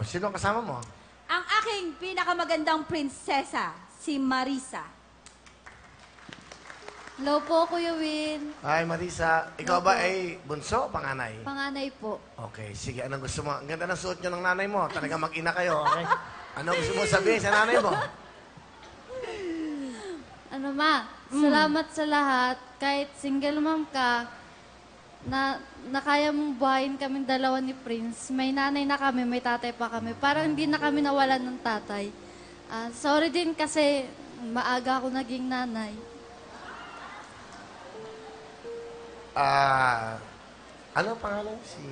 sino ang kasama mo? Ang aking pinakamagandang prinsesa, si Marisa. Hello po, Kuya Win. Ay, Marisa. Ikaw ba ay bunso o panganay? Panganay po. Okay, sige. Anong gusto mo? Ang ganda ng suot nyo ng nanay mo. Talaga mag-ina kayo, okay? Ano gusto mo sabihin sa nanay mo? Ano ma, salamat sa lahat. Kahit single mom ka, na kaya mong buhayin kaming dalawa ni Prince. May nanay na kami, may tatay pa kami. Parang hindi na kami nawalan ng tatay. Sorry din kasi maaga ako naging nanay. Ano ang pangalan? Si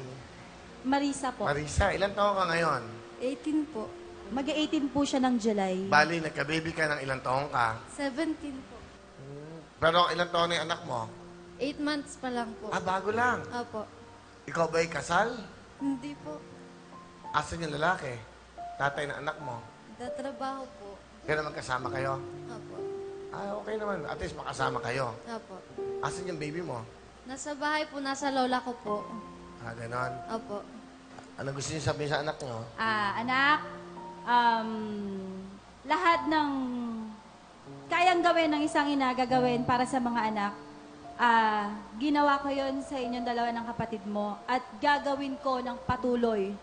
Marisa po. Marisa. Ilan taon ka ngayon? 18 po. Mag-18 po siya ng July. Bali, nagka-baby ka ng ilang taon ka. 17 po. Pero ilang taon na yung anak mo? 8 months pa lang po. Bago lang. Opo. Ikaw ba ay kasal? Hindi po. Asan yung lalaki? Tatay ng anak mo? Tatrabaho po. Kaya magkasama kayo? Opo. Okay naman. At least makasama kayo. Opo. Asan yung baby mo? Nasa bahay po, nasa lola ko po. Ganon. Opo. Ano gusto niyo sabihin sa anak niyo? Anak, lahat ng kayang gawin ng isang ina, gagawin para sa mga anak. Ginawa ko yon sa inyong dalawa ng kapatid mo at gagawin ko ng patuloy,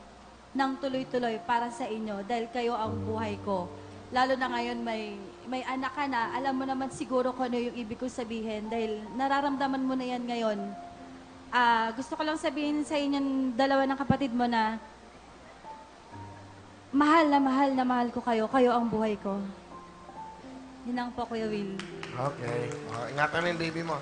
ng tuloy-tuloy para sa inyo dahil kayo ang buhay ko. Lalo na ngayon may anak ka na, alam mo naman siguro kung ano yung ibig ko sabihin dahil nararamdaman mo na yan ngayon. Gusto ko lang sabihin sa inyong dalawa ng kapatid mo na mahal na mahal ko kayo. Kayo ang buhay ko. Yun lang po, Kuya Will. Okay. Ingatan mo yung baby mo.